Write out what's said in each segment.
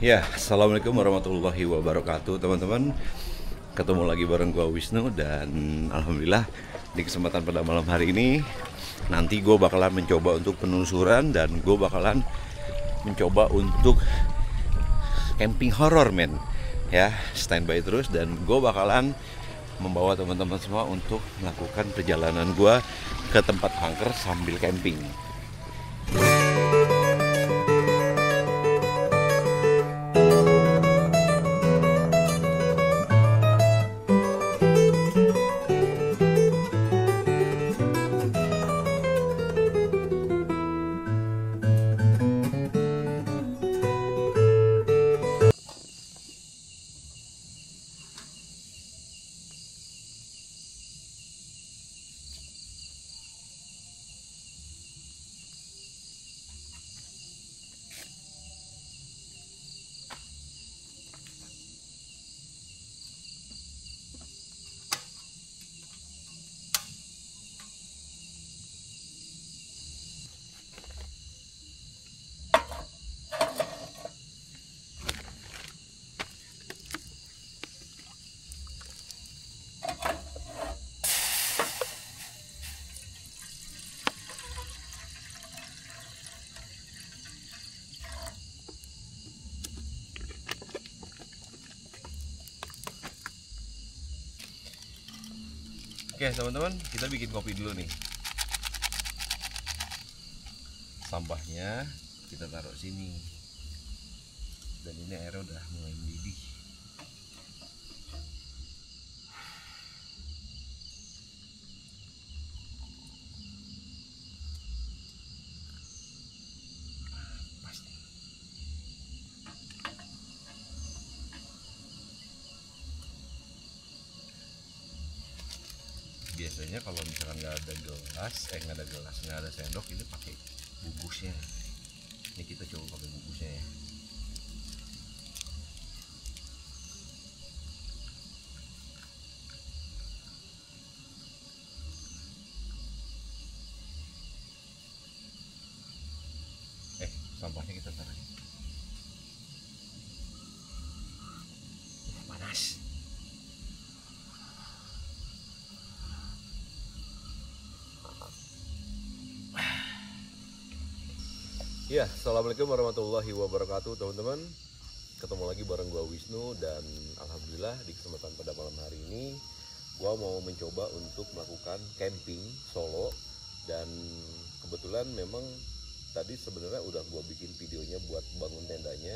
Ya, assalamualaikum warahmatullahi wabarakatuh, teman-teman. Ketemu lagi bareng gua Wisnu dan alhamdulillah di kesempatan pada malam hari ini nanti gue bakalan mencoba untuk penelusuran dan gue bakalan mencoba untuk camping horror, men. Ya, standby terus dan gue bakalan membawa teman-teman semua untuk melakukan perjalanan gue ke tempat angker sambil camping. Oke teman-teman, kita bikin kopi dulu nih. Sampahnya kita taruh sini. Dan ini airnya udah mulai mendidih. Pas nih. Biasanya kalau misalkan nggak ada gelas, nggak ada sendok, ini pakai bungkusnya. Ini kita coba pakai bungkusnya ya. Sampahnya kita taruh. Panas. Ya, assalamualaikum warahmatullahi wabarakatuh, teman-teman. Ketemu lagi bareng gua Wisnu dan alhamdulillah di kesempatan pada malam hari ini gua mau mencoba untuk melakukan camping solo. Dan kebetulan memang tadi sebenarnya udah gua bikin videonya buat bangun tendanya,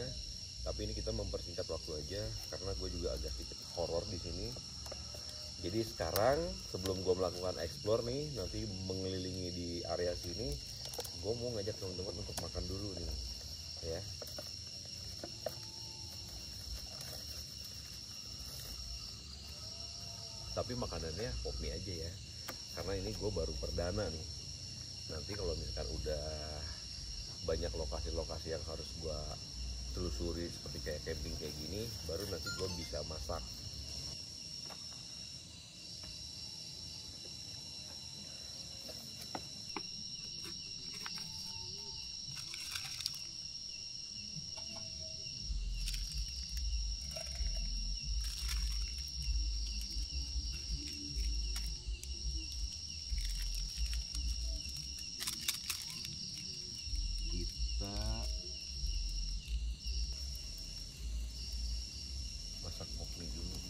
tapi ini kita mempersingkat waktu aja karena gue juga agak sedikit horor di sini. Jadi sekarang sebelum gue melakukan explore nih, nanti mengelilingi di area sini, gue mau ngajak teman-teman untuk makan dulu nih, ya. Tapi makanannya pop mie aja ya, karena ini gue baru perdana nih. Nanti kalau misalkan udah banyak lokasi-lokasi yang harus gue telusuri seperti kayak camping kayak gini, baru nanti gue bisa masak. Kita masak pop mie dulu.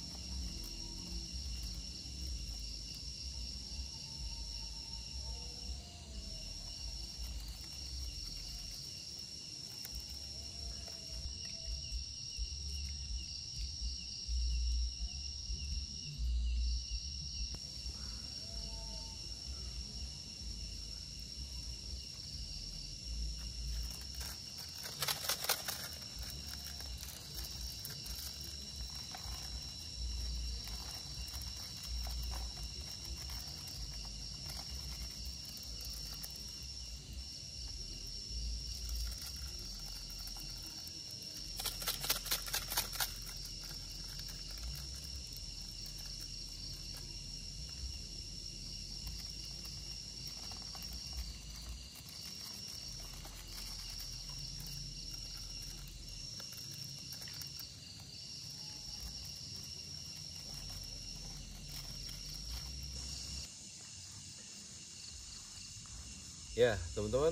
Ya teman-teman,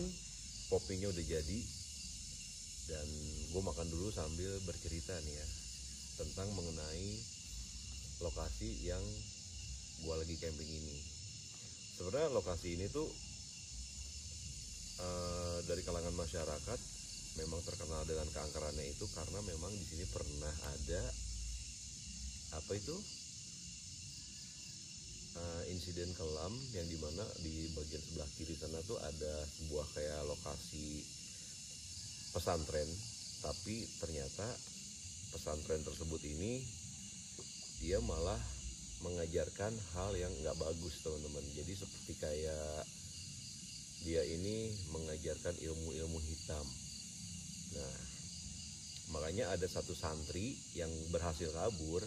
kopinya udah jadi. Dan gue makan dulu sambil bercerita nih ya tentang mengenai lokasi yang gue lagi camping ini. Sebenarnya lokasi ini tuh dari kalangan masyarakat memang terkenal dengan keangkerannya itu karena memang di sini pernah ada apa itu insiden kelam yang dimana di bagian sebelah kiri sana tuh ada sebuah kayak lokasi pesantren, tapi ternyata pesantren tersebut ini dia malah mengajarkan hal yang nggak bagus teman-teman. Jadi seperti kayak dia ini mengajarkan ilmu-ilmu hitam. Nah, makanya ada satu santri yang berhasil kabur.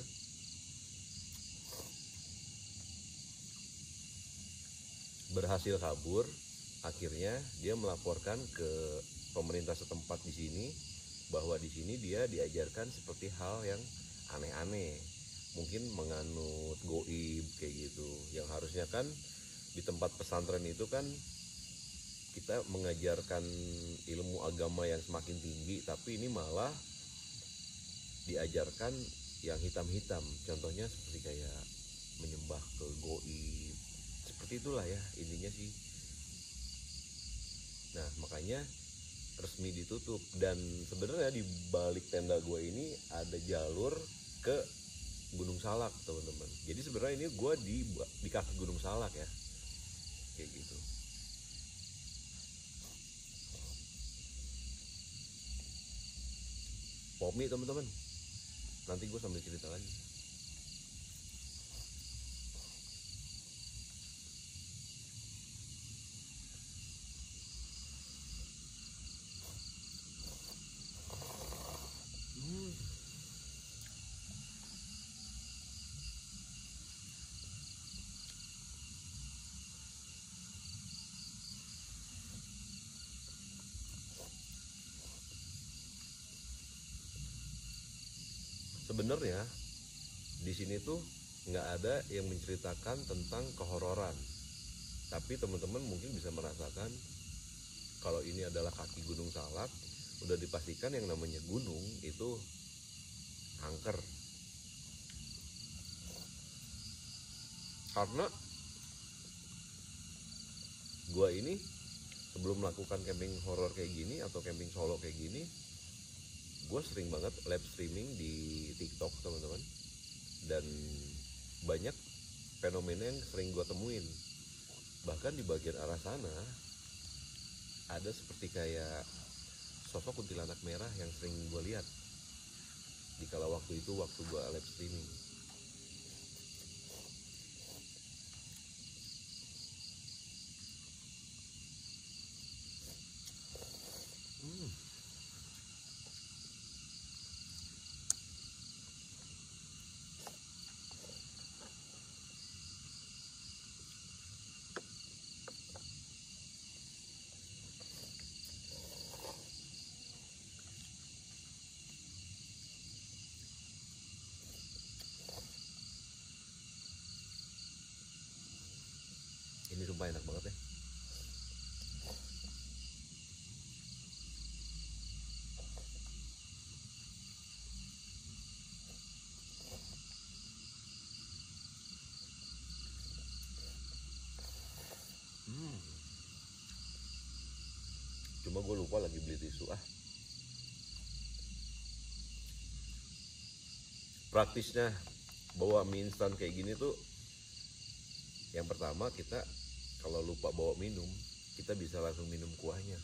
Akhirnya dia melaporkan ke pemerintah setempat di sini bahwa di sini dia diajarkan seperti hal yang aneh-aneh, mungkin menganut goib kayak gitu. Yang harusnya kan di tempat pesantren itu kan kita mengajarkan ilmu agama yang semakin tinggi, tapi ini malah diajarkan yang hitam-hitam. Contohnya seperti kayak menyembah ke goib, seperti itulah ya intinya sih. Nah makanya resmi ditutup. Dan sebenarnya di balik tenda gue ini ada jalur ke Gunung Salak teman-teman. Jadi sebenarnya ini gue di kaki Gunung Salak ya, kayak gitu. Pop mie teman-teman, nanti gue sambil cerita lagi. Sebenarnya di sini tuh nggak ada yang menceritakan tentang kehororan, tapi teman-teman mungkin bisa merasakan kalau ini adalah kaki Gunung Salak. Udah dipastikan yang namanya gunung itu angker, karena gua ini sebelum melakukan camping horor kayak gini atau camping solo kayak gini, gue sering banget live streaming di TikTok teman-teman, dan banyak fenomena yang sering gue temuin. Bahkan di bagian arah sana ada seperti kayak sosok kuntilanak merah yang sering gue lihat di kala waktu itu, waktu gue live streaming. Ini sumpah enak banget ya. Cuma gue lupa lagi beli tisu. Praktisnya bawa mie instan kayak gini tuh, yang pertama kita kalau lupa bawa minum, kita bisa langsung minum kuahnya.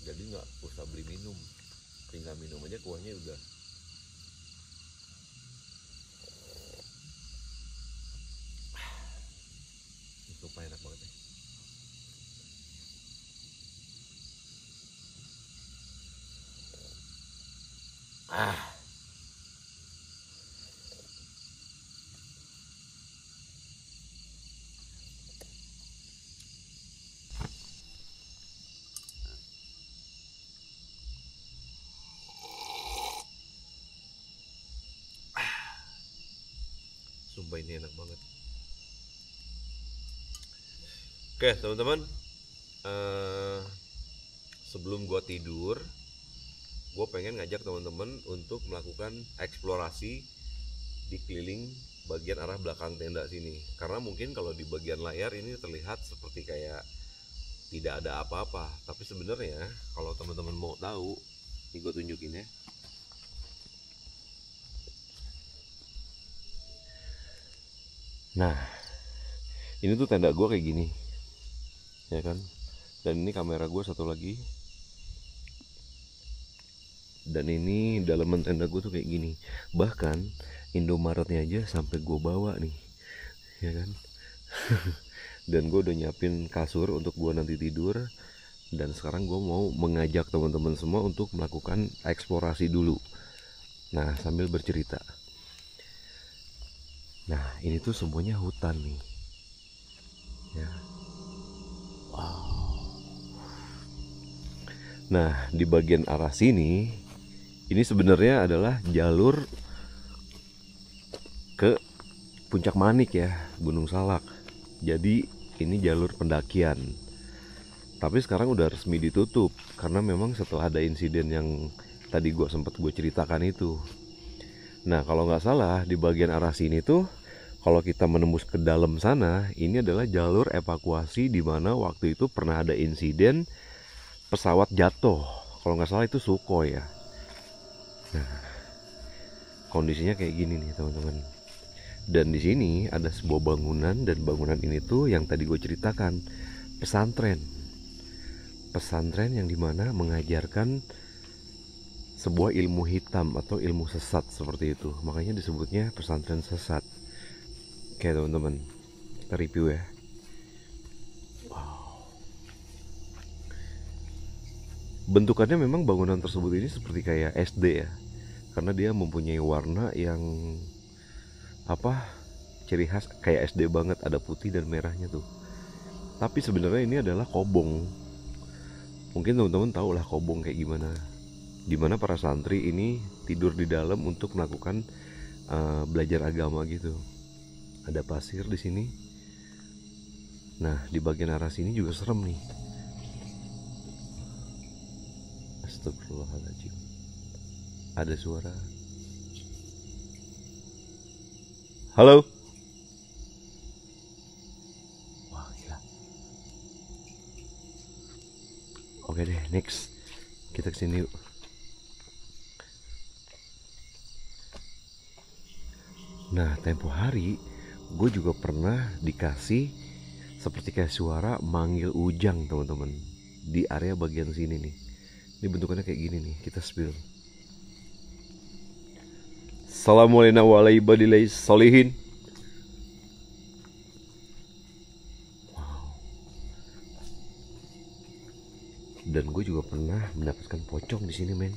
Jadi nggak usah beli minum, tinggal minum aja kuahnya udah. Sumpah enak banget ya. Sumpah ini enak banget. Oke teman-teman, eh, sebelum gue tidur, gue pengen ngajak teman-teman untuk melakukan eksplorasi di keliling bagian arah belakang tenda sini. Karena mungkin kalau di bagian layar ini terlihat seperti kayak tidak ada apa-apa, tapi sebenarnya kalau teman-teman mau tahu, ini gue tunjukin ya. Nah, ini tuh tenda gue kayak gini, ya kan? Dan ini kamera gue satu lagi. Dan ini dalaman tenda gue tuh kayak gini. Bahkan Indomaretnya aja sampai gue bawa nih, ya kan? Dan gue udah nyiapin kasur untuk gue nanti tidur. Dan sekarang gue mau mengajak teman-teman semua untuk melakukan eksplorasi dulu. Nah, sambil bercerita. Nah, ini tuh semuanya hutan nih, ya. Wow. Nah, di bagian arah sini, ini sebenarnya adalah jalur ke Puncak Manik ya, Gunung Salak. Jadi ini jalur pendakian. Tapi sekarang udah resmi ditutup karena memang setelah ada insiden yang tadi sempat gue ceritakan itu. Nah, kalau nggak salah di bagian arah sini tuh, kalau kita menembus ke dalam sana, ini adalah jalur evakuasi di mana waktu itu pernah ada insiden pesawat jatuh. Kalau nggak salah itu Sukhoi ya. Nah, kondisinya kayak gini nih teman-teman. Dan di sini ada sebuah bangunan, dan bangunan ini tuh yang tadi gue ceritakan, pesantren. Pesantren yang dimana mengajarkan sebuah ilmu hitam atau ilmu sesat seperti itu. Makanya disebutnya pesantren sesat. Oke teman-teman, kita review ya. Wow. Bentukannya memang bangunan tersebut ini seperti kayak SD ya, karena dia mempunyai warna yang ciri khas kayak SD banget, ada putih dan merahnya tuh. Tapi sebenarnya ini adalah kobong. Mungkin teman-teman tahu lah kobong kayak gimana. Dimana para santri ini tidur di dalam untuk melakukan belajar agama gitu. Ada pasir di sini. Nah, di bagian arah sini juga serem nih. Astagfirullahaladzim. Ada suara. Halo. Wah, gila. Oke deh, next. Kita kesini yuk. Nah, tempo hari gue juga pernah dikasih seperti kayak suara manggil Ujang teman-teman, di area bagian sini nih. Ini bentukannya kayak gini nih, kita spill. Assalamualaikum warahmatullahi wabarakatuh. Wow. Dan gue juga pernah mendapatkan pocong di sini, men.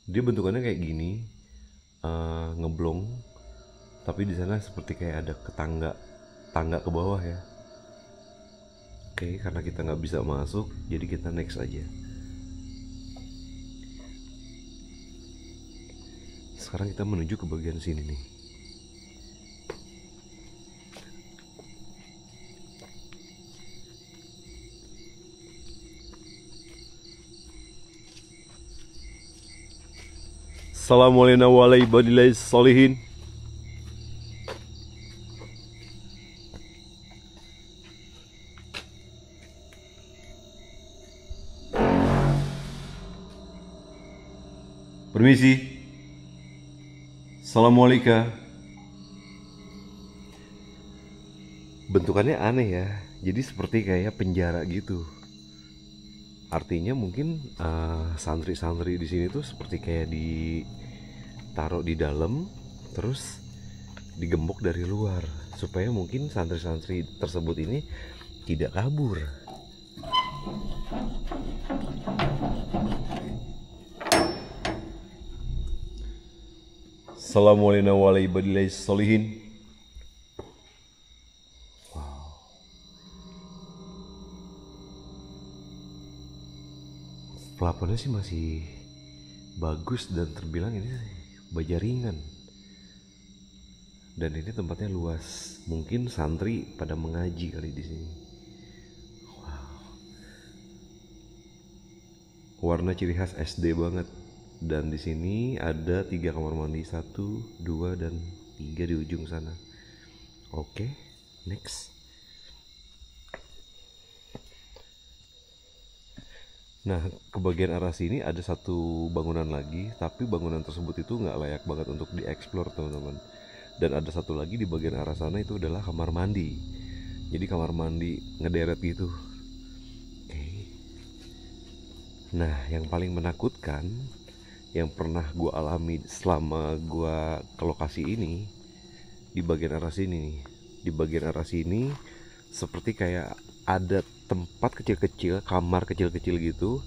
Dia bentukannya kayak gini, ngeblong, tapi di sana seperti kayak ada tangga ke bawah ya. Oke, karena kita nggak bisa masuk, jadi kita next aja. Sekarang kita menuju ke bagian sini nih. Assalamualaikum warahmatullahi wabarakatuh. Permisi. Assalamualaikum. Bentukannya aneh ya. Jadi seperti kayak penjara gitu. Artinya mungkin santri-santri di sini tuh seperti kayak ditaruh di dalam, terus digembok dari luar, supaya mungkin santri-santri tersebut ini tidak kabur. Assalamualaikum warahmatullahi wabarakatuh. Pelaponnya sih masih bagus dan terbilang ini baja ringan. Dan ini tempatnya luas, mungkin santri pada mengaji kali di sini. Wow. Warna ciri khas SD banget. Dan di sini ada 3 kamar mandi, 1, 2, dan 3 di ujung sana. Oke, next. Nah, ke bagian arah sini ada satu bangunan lagi, tapi bangunan tersebut itu nggak layak banget untuk dieksplor, teman-teman. Dan ada satu lagi di bagian arah sana, itu adalah kamar mandi. Jadi kamar mandi ngederet gitu. Oke. Nah, yang paling menakutkan yang pernah gue alami selama gue ke lokasi ini, di bagian arah sini nih. Di bagian arah sini seperti kayak ada tempat kecil-kecil, kamar kecil-kecil gitu.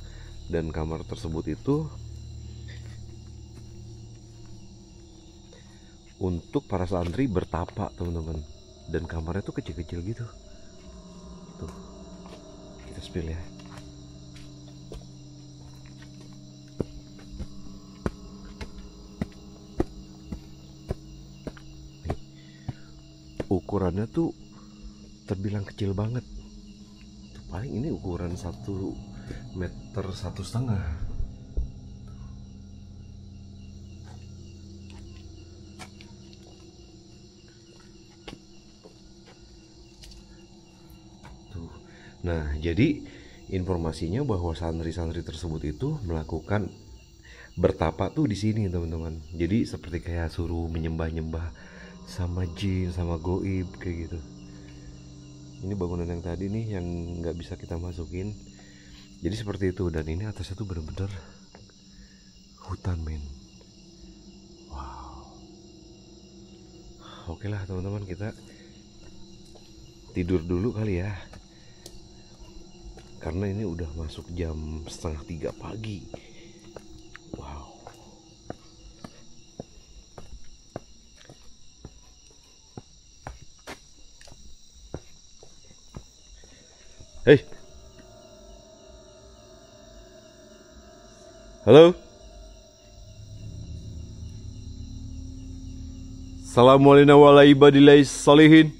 Dan kamar tersebut itu untuk para santri bertapa, teman-teman. Dan kamarnya tuh kecil-kecil gitu. Tuh, kita spill ya. Nih, ukurannya tuh terbilang kecil banget. Tuh, paling ini ukuran 1,5 meter. Nah, jadi informasinya bahwa santri-santri tersebut itu melakukan bertapa tuh di sini, teman-teman. Jadi seperti kayak suruh menyembah-nyembah sama jin, sama goib kayak gitu. Ini bangunan yang tadi nih yang nggak bisa kita masukin. Jadi seperti itu, dan ini atasnya tuh bener-bener hutan, men. Wow. Oke lah, teman-teman, kita tidur dulu kali ya. Karena ini udah masuk jam 2:30 pagi. Wow. Hey. Halo. Assalamualaikum warahmatullahi wabarakatuh.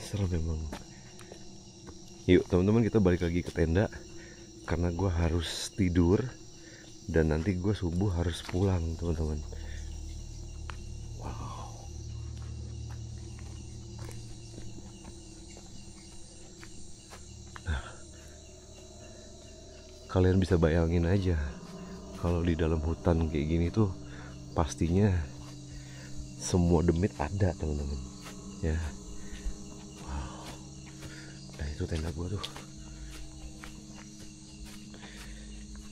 Serem memang. Yuk teman-teman, kita balik lagi ke tenda karena gue harus tidur dan nanti gue subuh harus pulang, teman-teman. Wow. Nah, kalian bisa bayangin aja kalau di dalam hutan kayak gini tuh pastinya semua demit ada, teman-teman. Ya. Itu tenda gua tuh.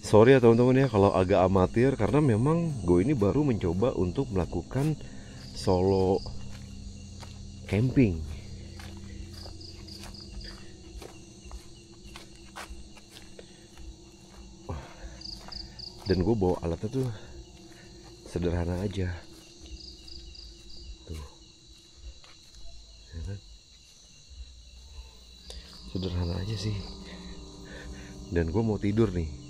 Sorry ya teman-teman ya kalau agak amatir, karena memang gue ini baru mencoba untuk melakukan solo camping. Dan gue bawa alatnya tuh sederhana aja. Tuh. Ya kan? Sederhana aja sih. Dan gue mau tidur nih.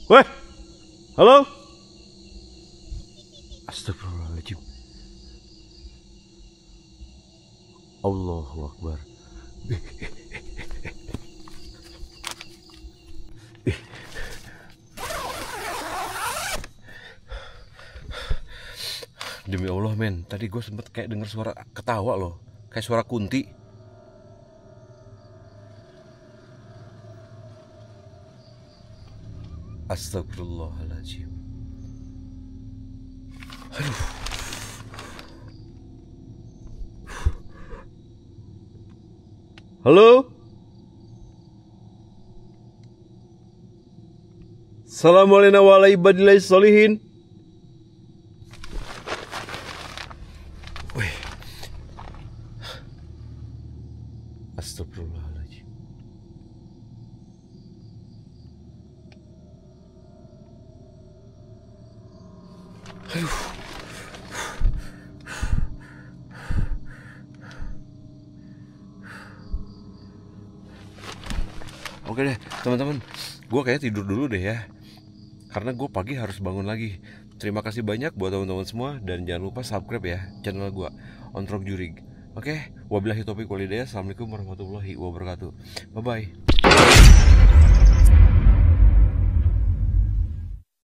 Weh, halo. Astagfirullahaladzim. Allahu Akbar. Demi Allah, men, tadi gue sempet kayak denger suara ketawa loh, kayak suara kunti. Astagfirullahaladzim. Aduh. Halo. Assalamualaikum warahmatullahi wabarakatuh. Wih. Astagfirullahaladzim. Aduh. Oke deh teman-teman, gue kayaknya tidur dulu deh ya, karena gue pagi harus bangun lagi. Terima kasih banyak buat teman-teman semua, dan jangan lupa subscribe ya channel gue, Ontrok Jurig. Oke, wabillahi taufiq walhidayah. Assalamualaikum warahmatullahi wabarakatuh. Bye bye.